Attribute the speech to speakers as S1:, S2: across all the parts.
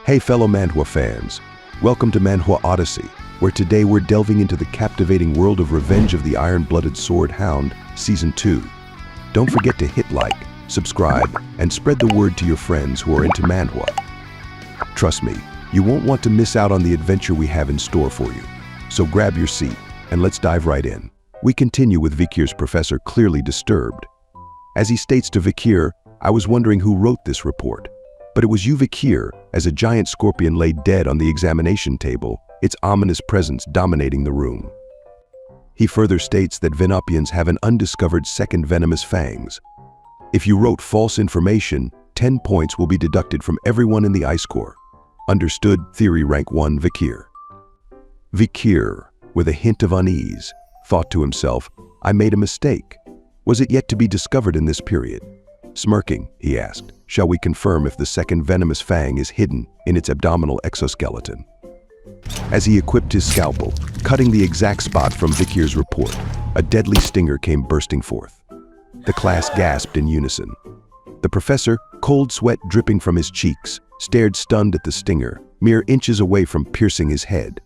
S1: Hey fellow Manhwa fans, welcome to Manhwa Odyssey, where today we're delving into the captivating world of Revenge of the Iron-Blooded Sword Hound, Season 2. Don't forget to hit like, subscribe, and spread the word to your friends who are into Manhwa. Trust me, you won't want to miss out on the adventure we have in store for you. So grab your seat, and let's dive right in. We continue with Vikir's professor clearly disturbed. As he states to Vikir, I was wondering who wrote this report. But it was you, Vikir, as a giant scorpion lay dead on the examination table, its ominous presence dominating the room. He further states that Venompions have an undiscovered second venomous fangs. If you wrote false information, 10 points will be deducted from everyone in the Ice Corps. Understood, Theory Rank 1, Vikir. Vikir, with a hint of unease, thought to himself, I made a mistake. Was it yet to be discovered in this period? Smirking, he asked, shall we confirm if the second venomous fang is hidden in its abdominal exoskeleton? As he equipped his scalpel, cutting the exact spot from Vikir's report, a deadly stinger came bursting forth. The class gasped in unison. The professor, cold sweat dripping from his cheeks, stared stunned at the stinger, mere inches away from piercing his head.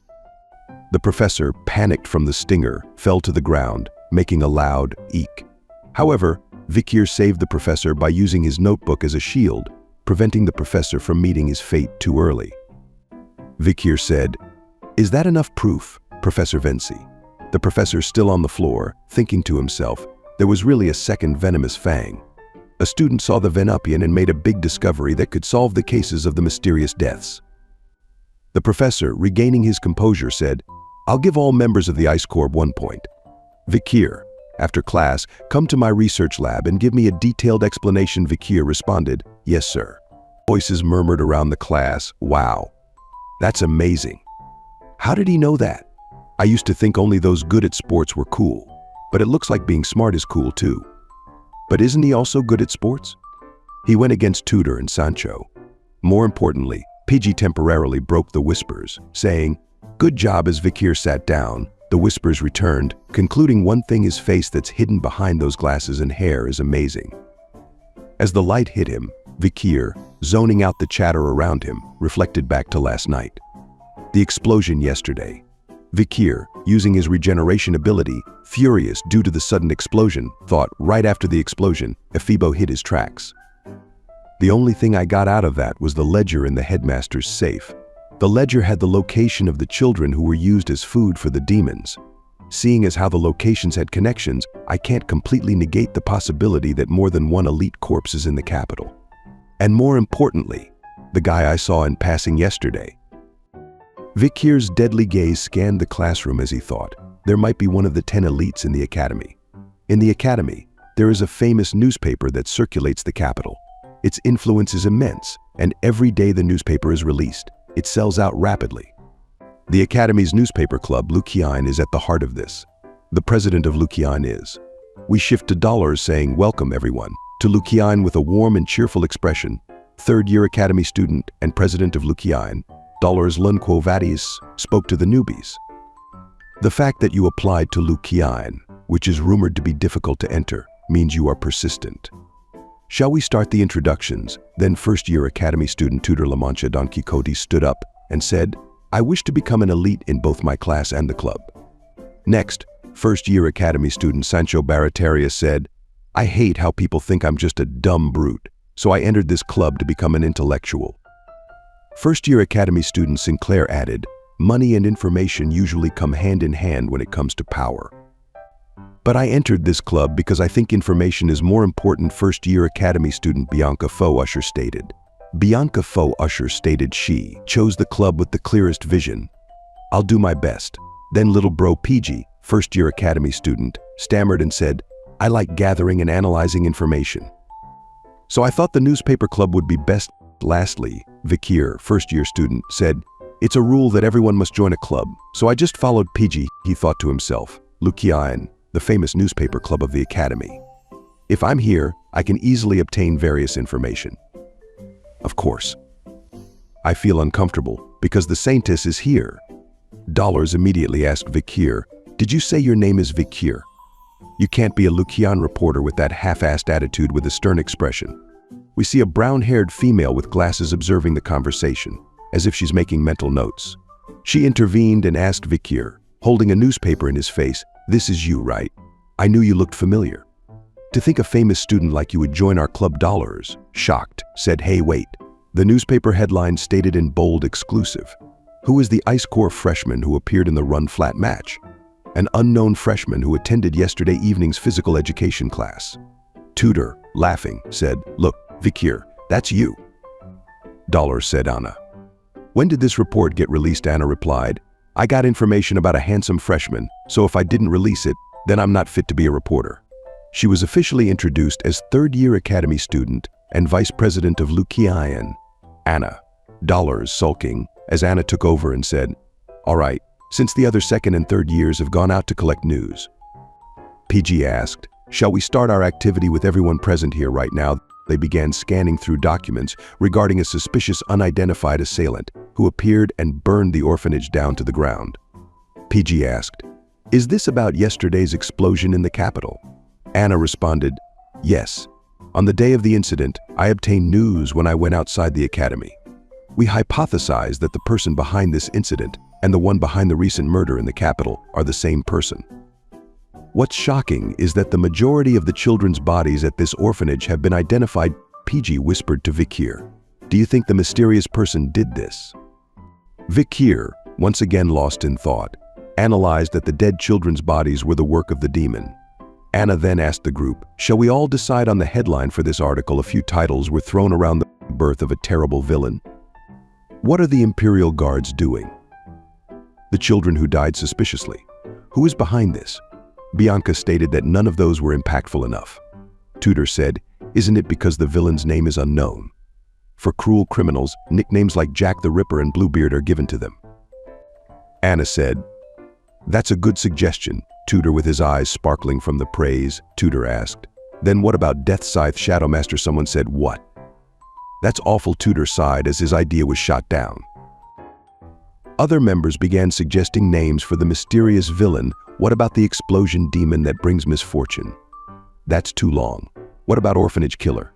S1: The professor, panicked from the stinger, fell to the ground, making a loud eek. However, Vikir saved the professor by using his notebook as a shield, preventing the professor from meeting his fate too early. Vikir said, Is that enough proof, Professor Vency? The professor, still on the floor, thinking to himself, there was really a second venomous fang. A student saw the Venompion and made a big discovery that could solve the cases of the mysterious deaths. The professor, regaining his composure, said, I'll give all members of the Ice Corps 1 point. Vikir, after class, come to my research lab and give me a detailed explanation. Vikir responded, Yes, sir. Voices murmured around the class, Wow, that's amazing. How did he know that? I used to think only those good at sports were cool, but it looks like being smart is cool too. But isn't he also good at sports? He went against Tudor and Sancho. More importantly, Pidgey temporarily broke the whispers, saying, Good job. As Vikir sat down, the whispers returned, concluding one thing: his face that's hidden behind those glasses and hair is amazing. As the light hit him, Vikir, zoning out the chatter around him, reflected back to last night. The explosion yesterday. Vikir, using his regeneration ability, furious due to the sudden explosion, thought right after the explosion, Ephibo hit his tracks. The only thing I got out of that was the ledger in the headmaster's safe. The ledger had the location of the children who were used as food for the demons. Seeing as how the locations had connections, I can't completely negate the possibility that more than one elite corpse is in the capital. And more importantly, the guy I saw in passing yesterday. Vikir's deadly gaze scanned the classroom as he thought, there might be one of the 10 elites in the academy. In the academy, there is a famous newspaper that circulates the capital. Its influence is immense, and every day the newspaper is released, it sells out rapidly. The Academy's newspaper club, Lukeion, is at the heart of this. The president of Lukeion is. We shift to dollars, saying, Welcome, everyone, to Lukeion with a warm and cheerful expression. Third-year Academy student and president of Lukeion, Dollars Lunquo Vadius, spoke to the newbies. The fact that you applied to Lukeion, which is rumored to be difficult to enter, means you are persistent. Shall we start the introductions? Then first-year Academy student Tudor La Mancha Don Quixote stood up and said, I wish to become an elite in both my class and the club. Next, first-year Academy student Sancho Barataria said, I hate how people think I'm just a dumb brute, so I entered this club to become an intellectual. First-year Academy student Sinclair added, money and information usually come hand in hand when it comes to power. But I entered this club because I think information is more important. First-year Academy student Bianca Faux Usher stated. Bianca Faux Usher stated she chose the club with the clearest vision. I'll do my best. Then little bro PG, first-year Academy student, stammered and said, I like gathering and analyzing information. So I thought the newspaper club would be best. Lastly, Vikir, first-year student, said, It's a rule that everyone must join a club, so I just followed PG. He thought to himself, Lukeion, the famous newspaper club of the Academy. If I'm here, I can easily obtain various information. Of course. I feel uncomfortable because the Saintess is here. Dollars immediately asked Vikir, Did you say your name is Vikir? You can't be a Lukeion reporter with that half-assed attitude. With a stern expression. We see a brown-haired female with glasses observing the conversation. as if she's making mental notes. She intervened and asked Vikir, holding a newspaper in his face, "This is you, right? I knew you looked familiar." "To think a famous student like you would join our club." Dollars, shocked, said, "Hey, wait." The newspaper headline stated in bold, "Exclusive. Who is the ice core freshman who appeared in the run-flat match? An unknown freshman who attended yesterday evening's physical education class." Tutor, laughing, said, "Look, Vikir, that's you." Dollars, said Anna. "When did this report get released?" Anna replied, "I got information about a handsome freshman, so if I didn't release it, then I'm not fit to be a reporter." She was officially introduced as third-year academy student and vice president of Lukeion. Anna. Dollars, sulking, as Anna took over and said, "All right, since the other second and third years have gone out to collect news." PG asked, "Shall we start our activity with everyone present here right now?" They began scanning through documents regarding a suspicious unidentified assailant who appeared and burned the orphanage down to the ground. PG asked, "Is this about yesterday's explosion in the capital?" Anna responded, "Yes. On the day of the incident, I obtained news when I went outside the academy. We hypothesize that the person behind this incident and the one behind the recent murder in the capital are the same person. What's shocking is that the majority of the children's bodies at this orphanage have been identified." PG whispered to Vikir, "Do you think the mysterious person did this?" Vikir, once again lost in thought, analyzed that the dead children's bodies were the work of the demon. Anna then asked the group, "Shall we all decide on the headline for this article?" A few titles were thrown around: "The birth of a terrible villain," "What are the Imperial Guards doing?" "The children who died suspiciously. Who is behind this?" Bianca stated that none of those were impactful enough. Tudor said, "Isn't it because the villain's name is unknown? For cruel criminals, nicknames like Jack the Ripper and Bluebeard are given to them." Anna said, "That's a good suggestion." Tudor, with his eyes sparkling from the praise, Tudor asked, "Then what about Death Scythe Shadowmaster?" Someone said, "What?" "That's awful." Tudor sighed as his idea was shot down. Other members began suggesting names for the mysterious villain. "What about the explosion demon that brings misfortune?" "That's too long." "What about Orphanage Killer?"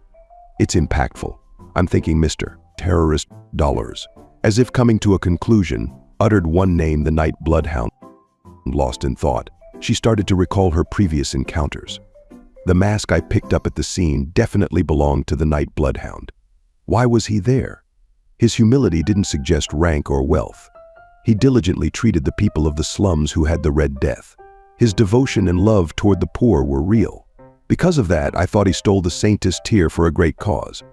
S1: "It's impactful." "I'm thinking Mr. Terrorist." Dollars, as if coming to a conclusion, uttered one name: the Night Bloodhound. Lost in thought, she started to recall her previous encounters. "The mask I picked up at the scene definitely belonged to the Night Bloodhound. Why was he there?" His humility didn't suggest rank or wealth. He diligently treated the people of the slums who had the Red Death. His devotion and love toward the poor were real. Because of that, I thought he stole the Saintess tear for a great cause.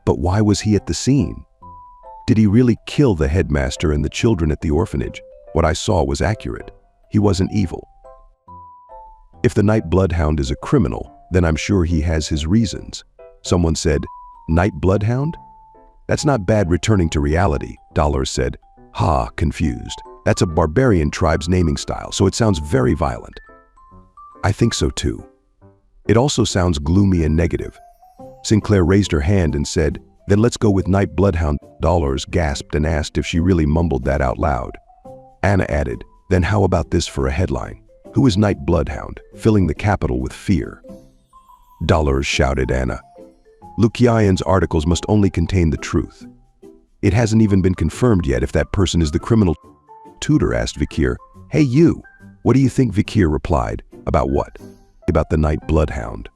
S1: But why was he at the scene? Did he really kill the headmaster and the children at the orphanage? What I saw was accurate. He wasn't evil. If the Night Bloodhound is a criminal, then I'm sure he has his reasons. Someone said, "Night Bloodhound? That's not bad." Returning to reality, Dollars said, "Ha, confused. That's a barbarian tribe's naming style, so it sounds very violent." "I think so too. It also sounds gloomy and negative." Sinclair raised her hand and said, "Then let's go with Night Bloodhound." Dollars gasped and asked if she really mumbled that out loud. Anna added, "Then how about this for a headline? Who is Night Bloodhound, filling the capital with fear?" Dollars, shouted Anna. "Lukeion's articles must only contain the truth. It hasn't even been confirmed yet if that person is the criminal." Tudor asked Vikir, "Hey you, what do you think?" Vikir replied, "About what?" "About the Night Bloodhound."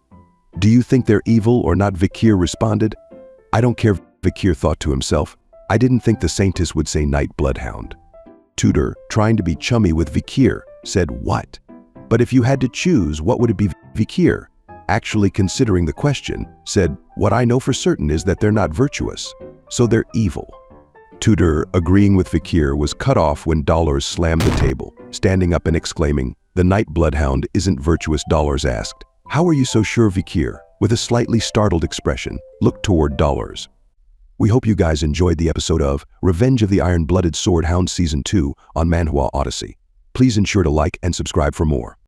S1: "Do you think they're evil or not?" Vikir responded. "I don't care." Vikir thought to himself, "I didn't think the Saintess would say Night Bloodhound." Tudor, trying to be chummy with Vikir, said, "What? But if you had to choose, what would it be?" Vikir, actually considering the question, said, "What I know for certain is that they're not virtuous, so they're evil." Tudor, agreeing with Vikir, was cut off when Dollars slammed the table, standing up and exclaiming, "The Night Bloodhound isn't virtuous." Dollars asked, "How are you so sure?" Vikir, with a slightly startled expression, looked toward Dollars. We hope you guys enjoyed the episode of Revenge of the Iron-Blooded Sword Hound Season 2 on Manhwa Odyssey. Please ensure to like and subscribe for more.